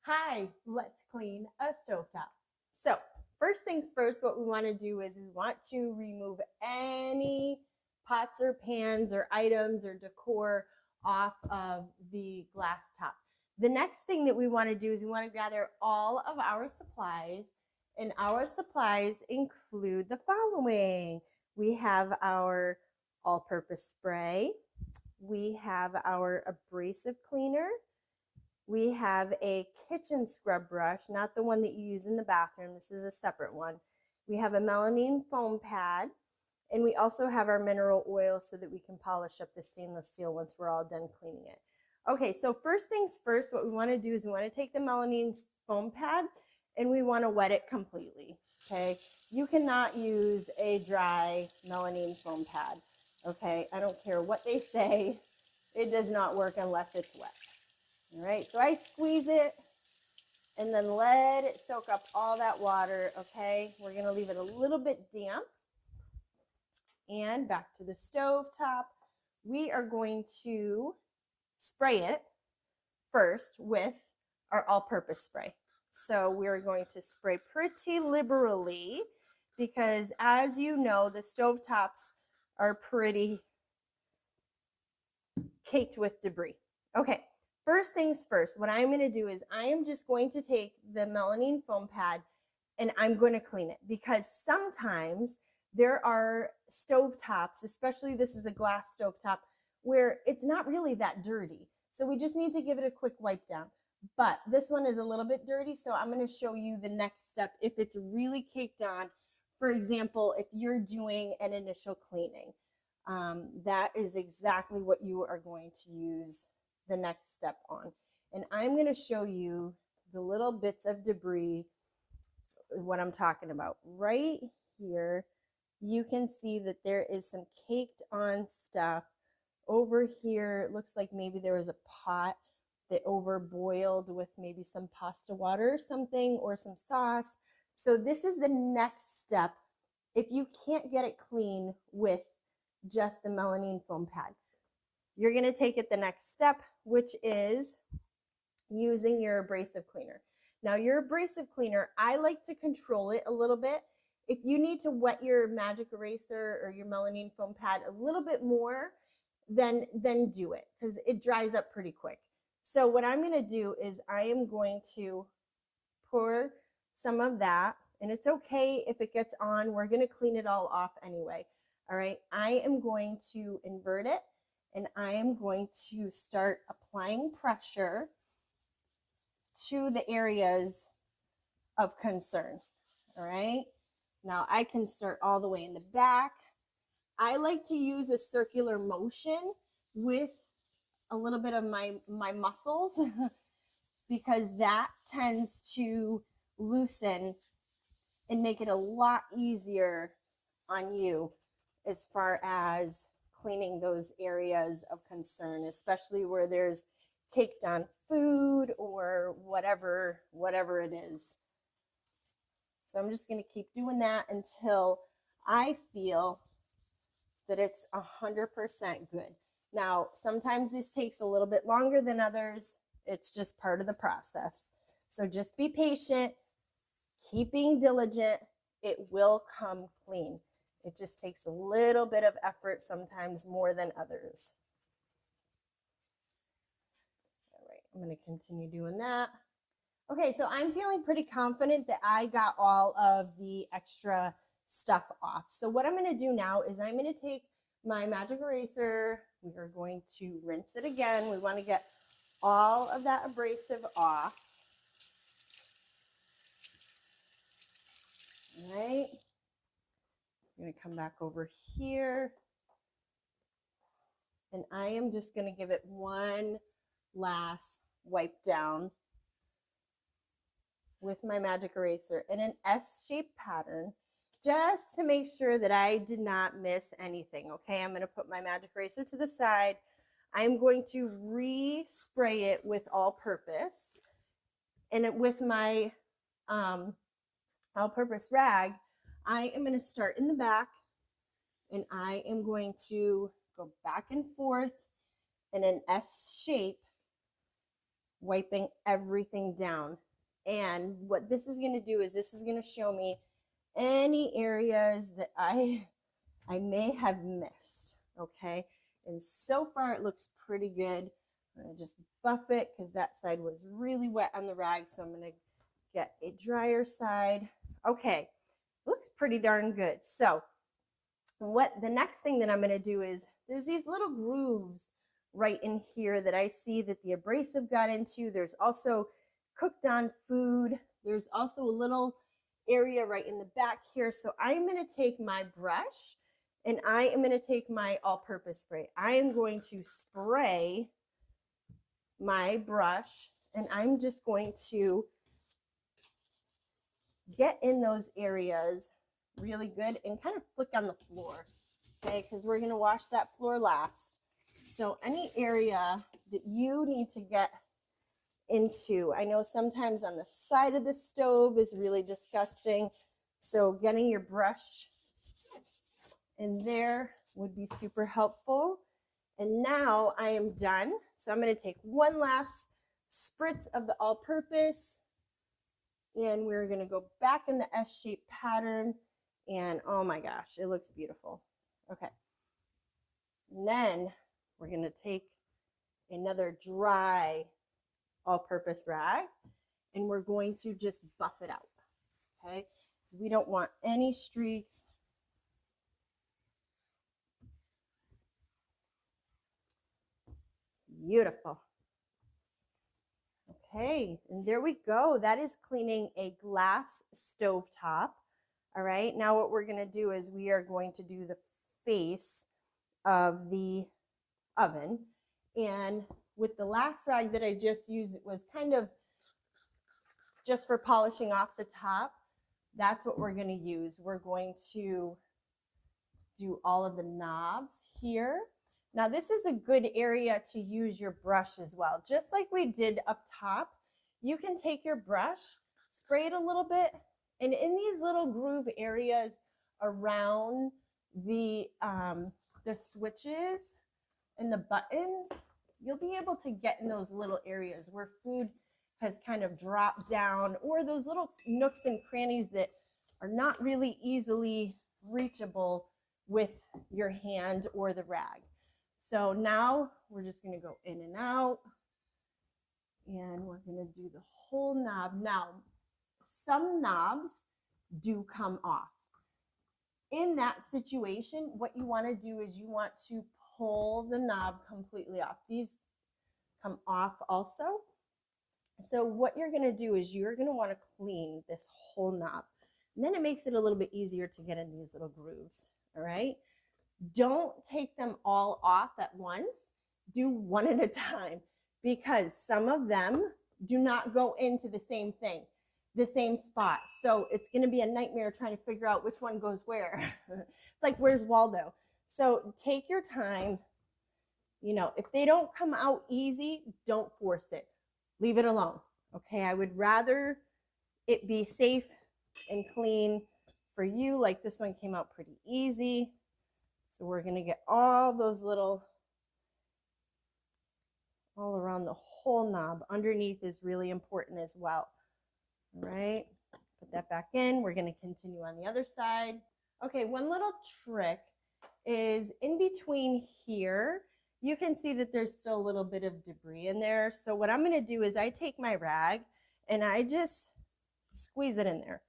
Hi, let's clean a stovetop. So first things first, what we want to do is we want to remove any pots or pans or items or decor off of the glass top. The next thing that we want to do is we want to gather all of our supplies, and our supplies include the following. We have our all-purpose spray, we have our abrasive cleaner, we have a kitchen scrub brush, not the one that you use in the bathroom. This is a separate one. We have a melamine foam pad, and we also have our mineral oil so that we can polish up the stainless steel once we're all done cleaning it. Okay, so first things first, what we want to do is we want to take the melamine foam pad and we want to wet it completely, okay? You cannot use a dry melamine foam pad, okay? I don't care what they say, it does not work unless it's wet. All right, so I squeeze it and then let it soak up all that water, okay? We're gonna leave it a little bit damp. And back to the stove top. We are going to spray it first with our all-purpose spray. So we're going to spray pretty liberally because, as you know, the stove tops are pretty caked with debris. Okay. First things first, what I'm going to do is I am just going to take the melamine foam pad and I'm going to clean it, because sometimes there are stove tops, especially this is a glass stove top, where it's not really that dirty. So we just need to give it a quick wipe down. But this one is a little bit dirty, so I'm going to show you the next step if it's really caked on. For example, if you're doing an initial cleaning, that is exactly what you are going to use the next step on. And I'm going to show you the little bits of debris, what I'm talking about. Right here, you can see that there is some caked on stuff. Over here, it looks like maybe there was a pot that overboiled with maybe some pasta water or something, or some sauce. So this is the next step if you can't get it clean with just the melamine foam pad. You're going to take it the next step, which is using your abrasive cleaner. Now, your abrasive cleaner, I like to control it a little bit. If you need to wet your magic eraser or your melamine foam pad a little bit more, then do it, because it dries up pretty quick. So what I'm going to do is I am going to pour some of that, and it's okay if it gets on. We're going to clean it all off anyway. All right, I am going to invert it, and I am going to start applying pressure to the areas of concern. All right, now I can start all the way in the back. I like to use a circular motion with a little bit of my muscles because that tends to loosen and make it a lot easier on you as far as cleaning those areas of concern, especially where there's caked on food or whatever it is. So I'm just going to keep doing that until I feel that it's 100% good. Now, sometimes this takes a little bit longer than others. It's just part of the process. So just be patient, keep being diligent. It will come clean. It just takes a little bit of effort, sometimes more than others. All right, I'm going to continue doing that. Okay, so I'm feeling pretty confident that I got all of the extra stuff off. So what I'm going to do now is I'm going to take my magic eraser. We are going to rinse it again. We want to get all of that abrasive off. All right. I'm going to come back over here. And I am just going to give it one last wipe down with my magic eraser in an S-shaped pattern, just to make sure that I did not miss anything. Okay, I'm going to put my magic eraser to the side. I'm going to re-spray it with all-purpose, and with my all-purpose rag, I am going to start in the back, and I am going to go back and forth in an S shape wiping everything down. And what this is going to do is this is going to show me any areas that I may have missed, okay? And so far it looks pretty good. I'm going to just buff it because that side was really wet on the rag, so I'm going to get a drier side. Okay, looks pretty darn good. So what the next thing that I'm going to do is there's these little grooves right in here that I see that the abrasive got into. There's also cooked on food. There's also a little area right in the back here. So I'm going to take my brush and I am going to take my all-purpose spray. I am going to spray my brush and I'm just going to get in those areas really good and kind of flick on the floor, okay, because we're going to wash that floor last. So any area that you need to get into, I know sometimes on the side of the stove is really disgusting, so getting your brush in there would be super helpful. And now I am done, so I'm going to take one last spritz of the all-purpose and we're going to go back in the S-shaped pattern. And oh my gosh, it looks beautiful. Okay. And then we're going to take another dry all-purpose rag and we're going to just buff it out. Okay. So we don't want any streaks. Beautiful. Okay. And there we go. That is cleaning a glass stovetop. All right, now what we're going to do is we are going to do the face of the oven. And with the last rag that I just used, it was kind of just for polishing off the top. That's what we're going to use. We're going to do all of the knobs here. Now this is a good area to use your brush as well. Just like we did up top, you can take your brush, spray it a little bit, and in these little groove areas around the switches and the buttons, you'll be able to get in those little areas where food has kind of dropped down, or those little nooks and crannies that are not really easily reachable with your hand or the rag. So now we're just going to go in and out, and we're going to do the whole knob. Now, some knobs do come off. In that situation, what you want to do is you want to pull the knob completely off. These come off also. So what you're going to do is you're going to want to clean this whole knob. And then it makes it a little bit easier to get in these little grooves. All right. Don't take them all off at once. Do one at a time, because some of them do not go into the same thing, the same spot. So it's going to be a nightmare trying to figure out which one goes where. It's like, where's Waldo? So take your time. You know, if they don't come out easy, don't force it. Leave it alone. Okay. I would rather it be safe and clean for you. Like this one came out pretty easy. So we're going to get all those little, all around the whole knob. Underneath is really important as well. All right. Put that back in. We're going to continue on the other side. Okay. One little trick is in between here, you can see that there's still a little bit of debris in there. So what I'm going to do is I take my rag and I just squeeze it in there.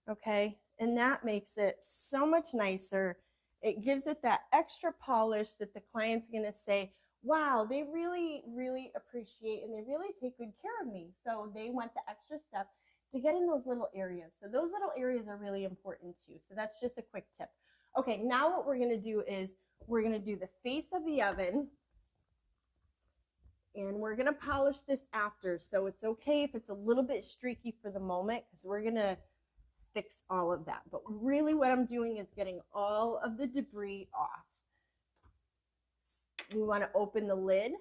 Okay. And that makes it so much nicer. It gives it that extra polish that the client's going to say, wow, they really, really appreciate and they really take good care of me. So they went the extra step to get in those little areas. So those little areas are really important too. So that's just a quick tip. Okay, now what we're going to do is we're going to do the face of the oven. And we're going to polish this after. So it's okay if it's a little bit streaky for the moment, because we're going to fix all of that. But really what I'm doing is getting all of the debris off. We want to open the lid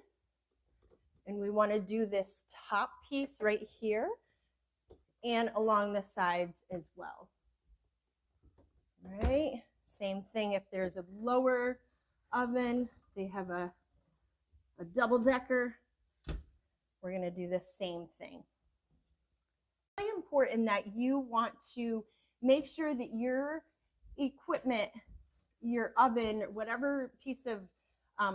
and we want to do this top piece right here and along the sides as well. All right, same thing if there's a lower oven, they have a double decker. we're going to do the same thing. It's really important that you want to make sure that your equipment, your oven, whatever piece of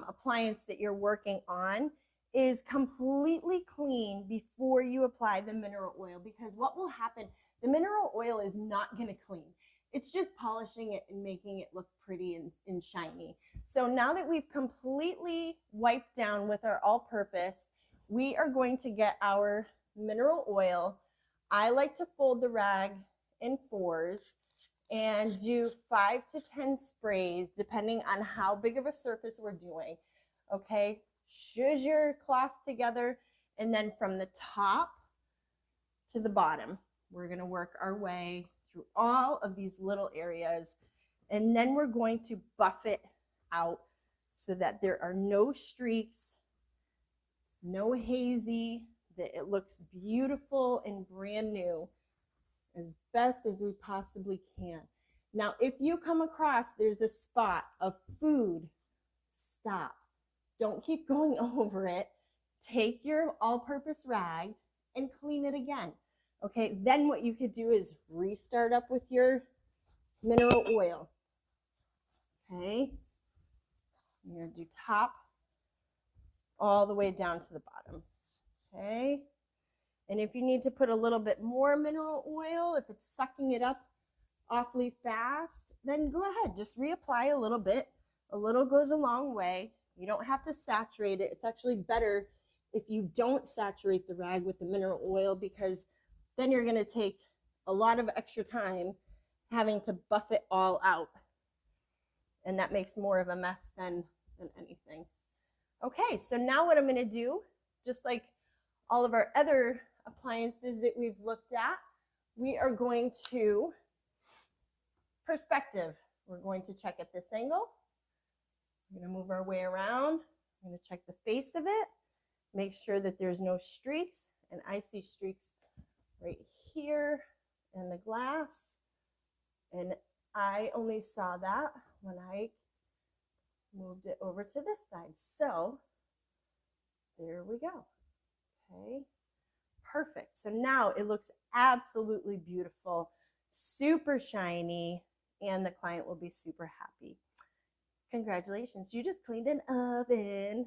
appliance that you're working on is completely clean before you apply the mineral oil, because what will happen, the mineral oil is not going to clean. It's just polishing it and making it look pretty and shiny. So now that we've completely wiped down with our all-purpose, we are going to get our mineral oil. I like to fold the rag in 4s and do 5 to 10 sprays depending on how big of a surface we're doing. Okay, shush your cloth together, and then from the top to the bottom, we're going to work our way through all of these little areas, and then we're going to buff it out so that there are no streaks, no hazy, that it looks beautiful and brand new as best as we possibly can. Now, if you come across there's a spot of food, stop. Don't keep going over it. Take your all-purpose rag and clean it again. Okay, then what you could do is restart up with your mineral oil. Okay, you're going to do top all the way down to the bottom. Okay, and if you need to put a little bit more mineral oil, if it's sucking it up awfully fast, then go ahead, just reapply a little bit. A little goes a long way. You don't have to saturate it. It's actually better if you don't saturate the rag with the mineral oil, because then you're going to take a lot of extra time having to buff it all out. And that makes more of a mess than anything. Okay, so now what I'm going to do, just like all of our other appliances that we've looked at, we are going to perspective. We're going to check at this angle. We're going to move our way around. I'm going to check the face of it, make sure that there's no streaks, and I see streaks right here in the glass, and I only saw that when I moved it over to this side. So there we go. Okay, perfect. So now it looks absolutely beautiful, super shiny, and the client will be super happy. Congratulations, you just cleaned an oven.